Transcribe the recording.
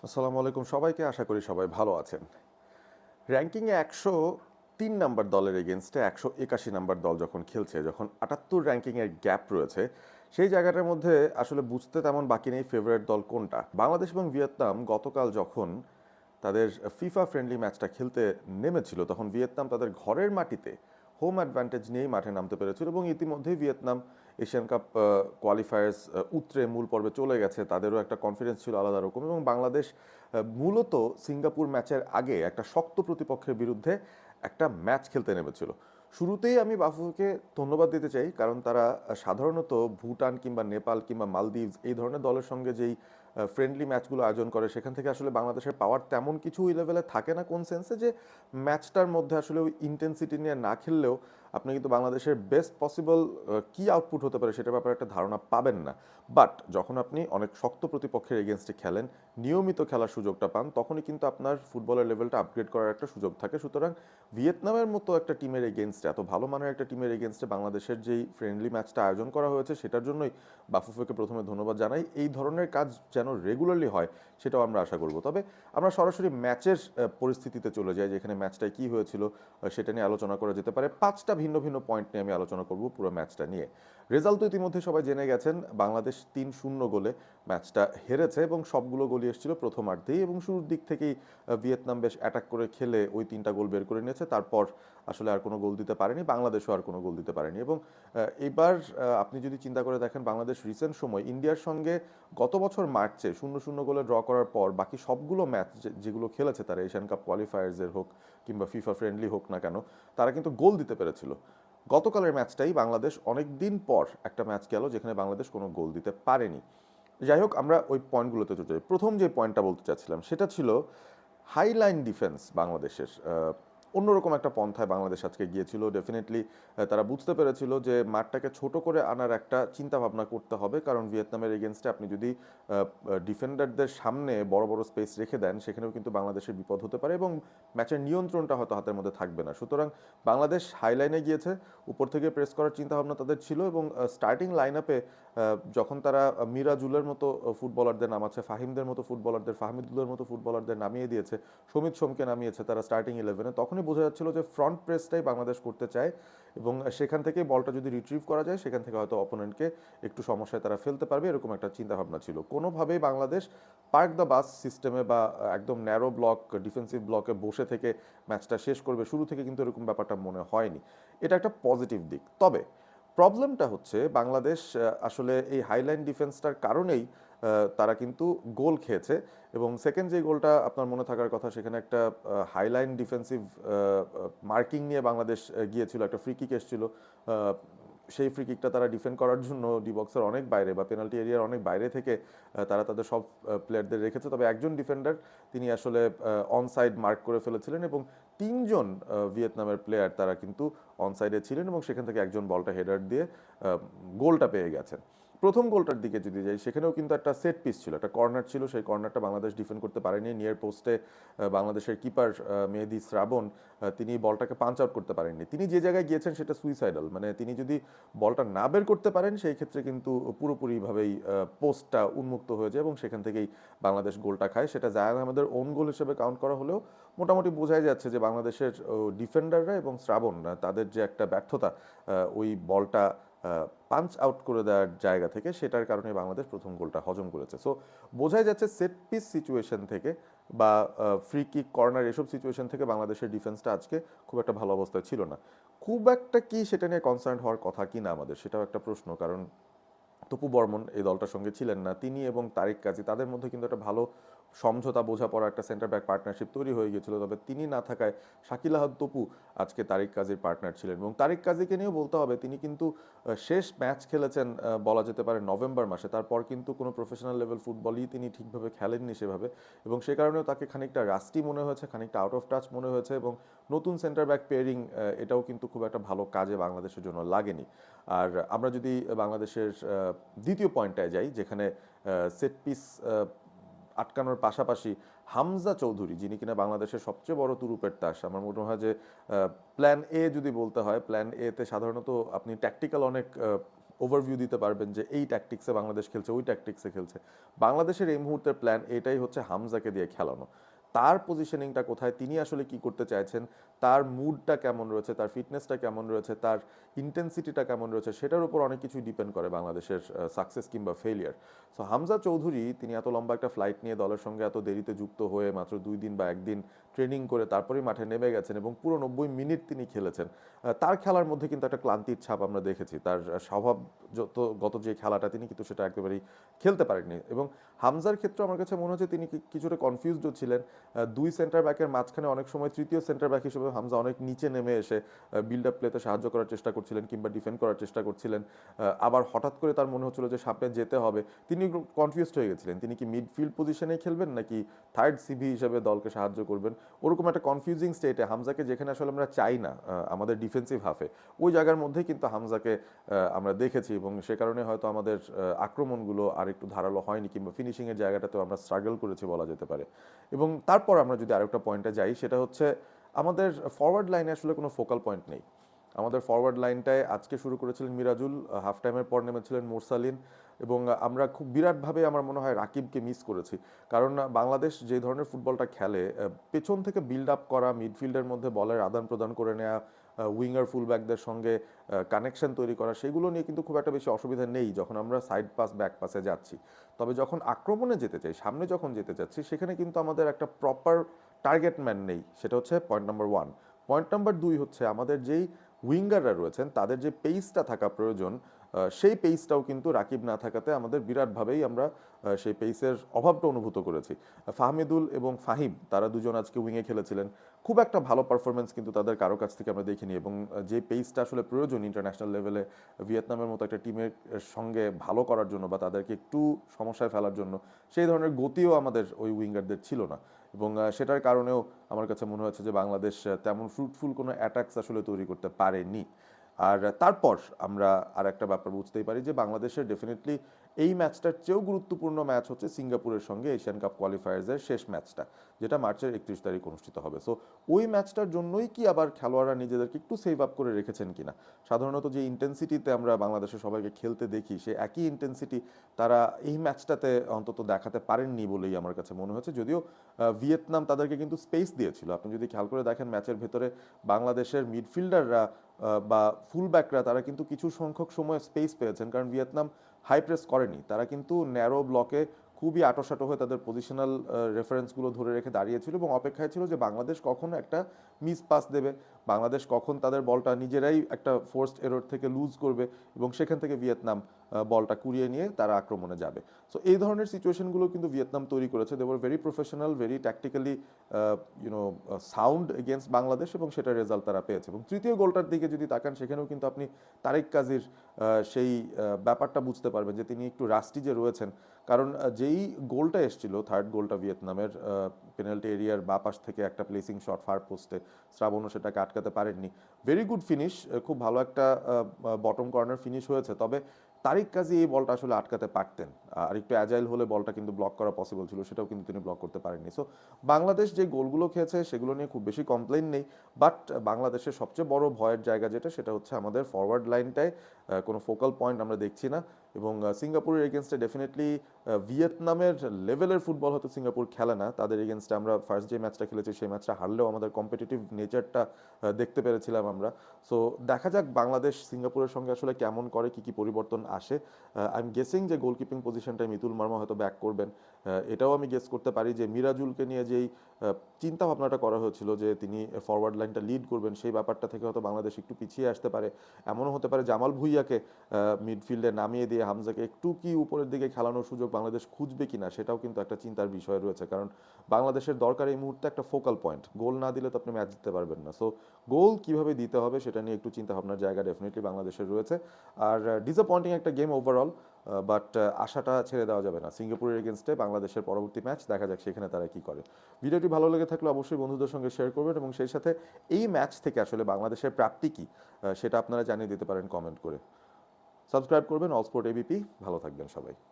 আসসালামু আলাইকুম সবাইকে, আশা করি সবাই ভালো আছেন। র্যাঙ্কিংয়ে ১০৩ নাম্বার দলের এগেনস্টে ১৮১ নাম্বার দল যখন খেলছে, যখন ৭৮ র্যাঙ্কিংয়ের গ্যাপ রয়েছে, সেই জায়গাটার মধ্যে আসলে বুঝতে তেমন বাকি নেই ফেভারিট দল কোনটা। বাংলাদেশ এবং ভিয়েতনাম গতকাল যখন তাদের ফিফা ফ্রেন্ডলি ম্যাচটা খেলতে নেমেছিল, তখন ভিয়েতনাম তাদের ঘরের মাটিতে হোম অ্যাডভান্টেজ নিয়েই মাঠে নামতে পেরেছিল এবং ইতিমধ্যেই ভিয়েতনাম এশিয়ান কাপ কোয়ালিফায়ার্স উতরে মূল পর্বে চলে গেছে। তাদেরও একটা কনফিডেন্স ছিল আলাদা রকম এবং বাংলাদেশ মূলত সিঙ্গাপুর ম্যাচের আগে একটা শক্ত প্রতিপক্ষের বিরুদ্ধে একটা ম্যাচ খেলতে নেমেছিল। শুরুতেই আমি বাফুফেকে ধন্যবাদ দিতে চাই, কারণ তারা সাধারণত ভুটান কিংবা নেপাল কিংবা মালদ্বীপ এই ধরনের দলের সঙ্গে যেই ফ্রেন্ডলি ম্যাচগুলো আয়োজন করে, সেখান থেকে আসলে বাংলাদেশের পাওয়ার তেমন কিছু ওই লেভেলে থাকে না, কোন সেন্সে যে ম্যাচটার মধ্যে আসলে ওই ইন্টেন্সিটি নিয়ে না খেললেও আপনি কিন্তু বাংলাদেশের বেস্ট পসিবল কি আউটপুট হতে পারে সেটার ব্যাপারে একটা ধারণা পাবেন না। বাট যখন আপনি অনেক শক্ত প্রতিপক্ষের এগেনস্টে খেলেন, নিয়মিত খেলার সুযোগটা পান, তখনই কিন্তু আপনার ফুটবলের লেভেলটা আপগ্রেড করার একটা সুযোগ থাকে। সুতরাং ভিয়েতনামের মতো একটা টিমের এগেনস্টে, এত ভালো মানের একটা টিমের এগেনস্টে বাংলাদেশের যেই ফ্রেন্ডলি ম্যাচটা আয়োজন করা হয়েছে, সেটার জন্যই বাফুফেকে প্রথমে ধন্যবাদ জানাই। এই ধরনের কাজ যেন রেগুলারলি হয় সেটাও আমরা আশা করব। তবে আমরা সরাসরি ম্যাচের পরিস্থিতিতে চলে যাই, যেখানে ম্যাচটায় কী হয়েছিল সেটা নিয়ে আলোচনা করা যেতে পারে। পাঁচটা ভিন্ন ভিন্ন পয়েন্ট নিয়ে আমি আলোচনা করব পুরো ম্যাচটা নিয়ে। রেজাল্ট তো ইতিমধ্যে সবাই জেনে গেছেন, বাংলাদেশ ৩-০ গোলে ম্যাচটা হেরেছে এবং সবগুলো গোলই এসেছিল প্রথমার্ধেই এবং শুরুর দিক থেকেই ভিয়েতনাম বেশ অ্যাটাক করে খেলে ওই ৩টা গোল বের করে নিয়েছে। তারপর আসলে আর কোনো গোল দিতে পারেনি, বাংলাদেশও আর কোনো গোল দিতে পারেনি। এবং এবার আপনি যদি চিন্তা করে দেখেন, বাংলাদেশ রিসেন্ট সময় ইন্ডিয়ার সঙ্গে গত বছর মার্চে ০-০ গোলে ড্র করার পর বাকি সবগুলো ম্যাচ যেগুলো খেলেছে তারা, এশিয়ান কাপ কোয়ালিফায়ার্সের হোক কিংবা ফিফা ফ্রেন্ডলি হোক না কেন, তারা কিন্তু গোল দিতে পেরেছিল। গতকালের ম্যাচটাই বাংলাদেশ অনেক দিন পর একটা ম্যাচ গেল যেখানে বাংলাদেশ কোনো গোল দিতে পারেনি। যাই হোক, আমরা ওই পয়েন্টগুলোতে চলে যাই। প্রথম যে পয়েন্টটা বলতে চাচ্ছিলাম সেটা ছিল হাইলাইন ডিফেন্স বাংলাদেশের। অন্যরকম একটা পন্থায় বাংলাদেশ আজকে গিয়েছিল। ডেফিনেটলি তারা বুঝতে পেরেছিল যে মাঠটাকে ছোট করে আনার একটা চিন্তা ভাবনা করতে হবে, কারণ ভিয়েতনামের এগেনস্টে আপনি যদি ডিফেন্ডারদের সামনে বড় বড় স্পেস রেখে দেন, সেখানেও কিন্তু বাংলাদেশের বিপদ হতে পারে এবং ম্যাচের নিয়ন্ত্রণটা হয়তো হাতের মধ্যে থাকবে না। সুতরাং বাংলাদেশ হাইলাইনে গিয়েছে, উপর থেকে প্রেস করার চিন্তাভাবনা তাদের ছিল এবং স্টার্টিং লাইন আপে যখন তারা মিরাজুলের মতো ফুটবলারদের নামাচ্ছে, ফাহিমদের মতো ফুটবলারদের, ফাহমিদুলের মতো ফুটবলারদের নামিয়ে দিয়েছে, সমিত সোমকে নামিয়েছে তারা স্টার্টিং 11-এ, তখনই বোঝা যাচ্ছিল যে ফ্রন্ট প্রেসটাই বাংলাদেশ করতে চায় এবং সেখান থেকে বলটা যদি রিট্রিভ করা যায়, সেখান থেকে হয়তো অপোনেন্টকে একটু সমস্যায় তারা ফেলতে পারবে, এরকম একটা চিন্তাভাবনা ছিল। কোনোভাবেই বাংলাদেশ পার্ক দ্য বাস সিস্টেমে বা একদম ন্যারো ব্লক ডিফেন্সিভ ব্লকে বসে থেকে ম্যাচটা শেষ করবে শুরু থেকে, কিন্তু এরকম ব্যাপারটা মনে হয়নি। এটা একটা পজিটিভ দিক। তবে প্রবলেমটা হচ্ছে বাংলাদেশ আসলে এই হাইলাইন ডিফেন্সটার কারণেই তারা কিন্তু গোল খেয়েছে। এবং সেকেন্ড যে গোলটা আপনার মনে থাকার কথা, সেখানে একটা হাইলাইন ডিফেন্সিভ মার্কিং নিয়ে বাংলাদেশ গিয়েছিল, একটা ফ্রি কিক এসেছিল। সেই ফ্রি কিকটা তারা ডিফেন্ড করার জন্য ডি বক্সের অনেক বাইরে বা পেনাল্টি এরিয়ার অনেক বাইরে থেকে তারা তাদের সব প্লেয়ারদের রেখেছে। তবে একজন ডিফেন্ডার তিনি আসলে অনসাইড মার্ক করে ফেলেছিলেন এবং তিনজন ভিয়েতনামের প্লেয়ার তারা কিন্তু অনসাইডে ছিলেন এবং সেখান থেকে একজন বলটা হেডার দিয়ে গোলটা পেয়ে গেছেন। প্রথম গোলটার দিকে যদি যাই, সেখানেও কিন্তু একটা সেট পিস ছিল, একটা কর্নার ছিল, সেই কর্নারটা বাংলাদেশ ডিফেন্ড করতে পারেনি। নিয়ার পোস্টে বাংলাদেশের কিপার মেহেদী শ্রাবণ তিনি বলটাকে পাঞ্চ আউট করতে পারেননি। তিনি যে জায়গায় গিয়েছেন সেটা সুইসাইডাল, মানে তিনি যদি বলটা না বের করতে পারেন সেই ক্ষেত্রে কিন্তু পুরোপুরিভাবেই পোস্টটা উন্মুক্ত হয়ে যায় এবং সেখান থেকেই বাংলাদেশ গোলটা খায়। সেটা জায়ান আহমেদের ওন গোল হিসেবে কাউন্ট করা হলেও মোটামুটি বোঝাই যাচ্ছে যে বাংলাদেশের ডিফেন্ডাররা এবং শ্রাবণ তাদের যে একটা ব্যর্থতা ওই বলটা পাঞ্চ আউট করে দেওয়ার জায়গা থেকে, সেটার কারণে বাংলাদেশ প্রথম গোলটা হজম করেছে। সো বোঝাই যাচ্ছে সেট পিস সিচুয়েশন থেকে বা ফ্রি কিক কর্নার এসব সিচুয়েশন থেকে বাংলাদেশের ডিফেন্সটা আজকে খুব একটা ভালো অবস্থায় ছিল না। খুব একটা কি সেটা নিয়ে কনসার্ন হওয়ার কথা কি না আমাদের, সেটাও একটা প্রশ্ন। কারণ তপু বর্মন এই দলটার সঙ্গে ছিলেন না, তিনি এবং তারিক কাজী তাদের মধ্যে কিন্তু একটা ভালো সমঝোতা বোঝাপড়া একটা সেন্টার ব্যাক পার্টনারশিপ তৈরি হয়ে গিয়েছিল। তবে তিনি না থাকায় শাকিল আহাদ তপু আজকে তারিক কাজীর পার্টনার ছিলেন এবং তারিক কাজীকে নিয়েও বলতে হবে, তিনি কিন্তু শেষ ম্যাচ খেলেছেন বলা যেতে পারে নভেম্বর মাসে। তারপর কিন্তু কোনো প্রফেশনাল লেভেল ফুটবলই তিনি ঠিকভাবে খেলেননি সেভাবে এবং সে কারণেও তাকে খানিকটা রাস্টি মনে হয়েছে, খানিকটা আউট অফ টাচ মনে হয়েছে এবং নতুন সেন্টার ব্যাক পেয়ারিং এটাও কিন্তু খুব একটা ভালো কাজে বাংলাদেশের জন্য লাগেনি। আর আমরা যদি বাংলাদেশের দ্বিতীয় পয়েন্টটায় যাই, যেখানে সেট পিস আটকানোর পাশাপাশি হামজা চৌধুরী, যিনি কিনা বাংলাদেশের সবচেয়ে বড় তুরুপের তাস, আমার মনে হয় যে প্ল্যান এ যদি বলতে হয়, প্ল্যান এতে সাধারণত আপনি ট্যাকটিক্যাল অনেক ওভারভিউ দিতে পারবেন যে এই ট্যাকটিক্সে বাংলাদেশ খেলছে, ওই ট্যাকটিক্সে খেলছে। বাংলাদেশের এই মুহূর্তের প্ল্যান এটাই হচ্ছে হামজাকে দিয়ে খেলানো। তার পজিশনিংটা কোথায়, তিনি আসলে কি করতে চাইছেন, তার মুডটা কেমন রয়েছে, তার ফিটনেসটা কেমন রয়েছে, তার ইন্টেন্সিটিটা কেমন রয়েছে, সেটার উপর অনেক কিছুই ডিপেন্ড করে বাংলাদেশের সাকসেস কিংবা ফেলিয়ার। সো হামজা চৌধুরী তিনি এত লম্বা একটা ফ্লাইট নিয়ে দলের সঙ্গে এত দেরিতে যুক্ত হয়ে মাত্র 2 দিন বা 1 দিন ট্রেনিং করে তারপরেই মাঠে নেমে গেছেন এবং পুরো 90 মিনিট তিনি খেলেছেন। তার খেলার মধ্যে কিন্তু একটা ক্লান্তির ছাপ আমরা দেখেছি। তার স্বভাবগত যে খেলাটা তিনি কিন্তু সেটা একেবারেই খেলতে পারেননি। এবং হামজার ক্ষেত্রে আমার কাছে মনে হচ্ছে তিনি কিছুটা কনফিউজডও ছিলেন। দুই সেন্টার ব্যাকের মাঝখানে অনেক সময় তৃতীয় সেন্টার ব্যাক হিসেবে হামজা অনেক নিচে নেমে এসে বিল্ড আপ প্লেতে সাহায্য করার চেষ্টা করছিলেন কিংবা ডিফেন্ড করার চেষ্টা করছিলেন। আবার হঠাৎ করে তার মনে হচ্ছিল যে সামনে যেতে হবে, তিনি একটু কনফিউজড হয়ে গেছিলেন। তিনি কি মিডফিল্ড পজিশনে খেলবেন নাকি থার্ড সিভি হিসেবে দলকে সাহায্য করবেন, ওরকম একটা কনফিউজিং স্টেটে হামজাকে, যেখানে আসলে আমরা চাই না আমাদের ডিফেন্সিভ হাফে, ওই জায়গার মধ্যেই কিন্তু হামজাকে আমরা দেখেছি এবং সে কারণে হয়তো আমাদের আক্রমণগুলো আর একটু ধারালো হয়নি কিংবা ফিনিশিংয়ের জায়গাটাতেও আমরা স্ট্রাগল করেছি বলা যেতে পারে। এবং তারপর আমরা যদি আরেকটা পয়েন্টে যাই, সেটা হচ্ছে আমাদের ফরওয়ার্ড লাইনে আসলে কোনো ফোকাল পয়েন্ট নেই। আমাদের ফরওয়ার্ড লাইনটায় আজকে শুরু করেছিলেন মিরাজুল, হাফ টাইমের পর নেমেছিলেন মুরসালিন, এবং আমরা খুব বিরাটভাবে আমার মনে হয় রাকিবকে মিস করেছি। কারণ বাংলাদেশ যে ধরনের ফুটবলটা খেলে, পেছন থেকে বিল্ড আপ করা, মিডফিল্ডের মধ্যে বলের আদান প্রদান করে নেওয়া, উইঙ্গার ফুলব্যাকদের সঙ্গে কানেকশন তৈরি করা, সেগুলো নিয়ে কিন্তু খুব একটা বেশি অসুবিধা নেই যখন আমরা সাইড পাস ব্যাক পাসে যাচ্ছি। তবে যখন আক্রমণে যেতে চাই, সামনে যখন যেতে চাচ্ছি, সেখানে কিন্তু আমাদের একটা প্রপার টার্গেট ম্যান নেই। সেটা হচ্ছে পয়েন্ট নাম্বার 1। পয়েন্ট নাম্বার 2 হচ্ছে আমাদের যেই উইঙ্গাররা রয়েছেন তাদের যে পেসটা থাকা প্রয়োজন, সেই পেসটাও কিন্তু রাকিব না থাকাতে আমাদের বিরাটভাবেই আমরা সেই পেসের অভাবটা অনুভূত করেছি। ফাহমিদুল এবং ফাহিম তারা দুজন আজকে উইংয়ে খেলেছিলেন, খুব একটা ভালো পারফরমেন্স কিন্তু তাদের কারো কাছ থেকে আমরা দেখিনি। এবং যে পেসটা আসলে প্রয়োজন ইন্টারন্যাশনাল লেভেলে ভিয়েতনামের মতো একটা টিমের সঙ্গে ভালো করার জন্য বা তাদেরকে একটু সমস্যায় ফেলার জন্য, সেই ধরনের গতিও আমাদের ওই উইঙ্গারদের ছিল না। এবং সেটার কারণেও আমার কাছে মনে হচ্ছে যে বাংলাদেশ তেমন ফ্রুটফুল কোনো অ্যাটাকস আসলে তৈরি করতে পারেনি। আর তারপর আমরা আর একটা ব্যাপার বুঝতেই পারি যে বাংলাদেশের ডেফিনেটলি এই ম্যাচটার চেয়েও গুরুত্বপূর্ণ ম্যাচ হচ্ছে সিঙ্গাপুরের সঙ্গে এশিয়ান কাপ কোয়ালিফায়ার্সের শেষ ম্যাচটা, যেটা মার্চের 31 তারিখ অনুষ্ঠিত হবে। সো ওই ম্যাচটার জন্যই কি আবার খেলোয়াড়রা নিজেদেরকে একটু সেভ আপ করে রেখেছেন কিনা। সাধারণত যে ইন্টেন্সিটিতে আমরা বাংলাদেশের সবাইকে খেলতে দেখি, সে একই ইন্টেন্সিটি তারা এই ম্যাচটাতে অন্তত দেখাতে পারেননি বলেই আমার কাছে মনে হচ্ছে। যদিও ভিয়েতনাম তাদেরকে কিন্তু স্পেস দিয়েছিল। আপনি যদি খেয়াল করে দেখেন ম্যাচের ভেতরে বাংলাদেশের মিডফিল্ডাররা বা ফুলব্যাকরা তারা কিন্তু কিছু সংখ্যক সময় স্পেস পেয়েছেন, কারণ ভিয়েতনাম হাই প্রেস করেনি। তারা কিন্তু ন্যারো ব্লকে খুবই আঁটোসাঁটো হয়ে তাদের পজিশনাল রেফারেন্সগুলো ধরে রেখে দাঁড়িয়েছিল এবং অপেক্ষায় ছিল যে বাংলাদেশ কখন একটা মিস পাস দেবে, বাংলাদেশ কখন তাদের বলটা নিজেরাই একটা ফোর্সড এরর থেকে লুজ করবে এবং সেখান থেকে ভিয়েতনাম বলটা কুড়িয়ে নিয়ে তারা আক্রমণে যাবে। সো এই ধরনের সিচুয়েশনগুলো কিন্তু ভিয়েতনাম তৈরি করেছে। They were very professional, very tactically sound against Bangladesh, এবং সেটার রেজাল্ট তারা পেয়েছে। এবং তৃতীয় গোলটার দিকে যদি তাকান, সেখানেও কিন্তু আপনি তারেক কাজীর সেই ব্যাপারটা বুঝতে পারবেন যে তিনি একটু রাস্টি যে রয়েছেন। কারণ যেই গোলটা এসেছিল, থার্ড গোলটা ভিয়েতনামের, পেনাল্টি এরিয়ার বা পাশ থেকে একটা প্লেসিং শট ফার পোস্টে, শ্রাবণও সেটাকে আটকাতে পারেননি। ভেরি গুড ফিনিশ, খুব ভালো একটা বটম কর্নার ফিনিশ হয়েছে। তবে তারিক কাজী এই বলটা আসলে আটকাতে পারতেন, আর একটু অ্যাজাইল হলে বলটা কিন্তু ব্লক করা পসিবল ছিল, সেটাও কিন্তু তিনি ব্লক করতে পারেননি। সো বাংলাদেশ যে গোলগুলো খেয়েছে সেগুলো নিয়ে খুব বেশি কমপ্লেন নেই, বাট বাংলাদেশের সবচেয়ে বড় ভয়ের জায়গা যেটা, সেটা হচ্ছে আমাদের ফরওয়ার্ড লাইনটায় কোনো ফোকাল পয়েন্ট আমরা দেখছি না। এবং সিঙ্গাপুরের এগেনস্টে ডেফিনেটলি ভিয়েতনামের লেভেলের ফুটবল হয়তো সিঙ্গাপুর খেলে না। তাদের এগেনস্টে আমরা ফার্স্ট যে ম্যাচটা খেলেছি সেই ম্যাচটা হারলেও আমাদের কম্পিটিটিভ নেচারটা দেখতে পেরেছিলাম আমরা। সো দেখা যাক বাংলাদেশ সিঙ্গাপুরের সঙ্গে আসলে কেমন করে, কি কি পরিবর্তন আসে। আই এম গেসিং যে গোলকিপিং পজিশনটায় মিতুল মার্মা হয়তো ব্যাক করবেন। এটাও আমি গেস করতে পারি যে মিরাজুলকে নিয়ে যেই চিন্তা ভাবনাটা করা হয়েছিল যে তিনি ফরওয়ার্ড লাইনটা লিড করবেন, সেই ব্যাপারটা থেকে হয়তো বাংলাদেশ একটু পিছিয়ে আসতে পারে। এমনও হতে পারে জামাল ভুঁইয়াকে মিডফিল্ডে নামিয়ে দিয়ে হামজাকে একটু কি উপরের দিকে খেলানোর সুযোগ বাংলাদেশ খুঁজবে কিনা, সেটাও কিন্তু একটা চিন্তার বিষয় রয়েছে। কারণ বাংলাদেশের দরকার এই মুহূর্তে একটা ফোকাল পয়েন্ট। গোল না দিলে তো আপনি ম্যাচ জিততে পারবেন না। সো গোল কিভাবে দিতে হবে সেটা নিয়ে একটু চিন্তা ভাবনার জায়গা ডেফিনেটলি বাংলাদেশের রয়েছে। আর ডিসঅ্যাপয়েন্টিং একটা গেম ওভারঅল, বাট আশাটা ছেড়ে দেওয়া যাবে না। সিঙ্গাপুরের এগেনস্টে বাংলাদেশের পরবর্তী ম্যাচ, দেখা যাক সেখানে তারা কি করে। ভিডিওটি ভালো লেগে থাকলে অবশ্যই বন্ধুদের সঙ্গে শেয়ার করবেন এবং সেই সাথে এই ম্যাচ থেকে আসলে বাংলাদেশের প্রাপ্তি কি সেটা আপনারা জানিয়ে দিতে পারেন কমেন্ট করে। সাবস্ক্রাইব করবেন অল স্পোর্ট এবিপি। ভালো থাকবেন সবাই।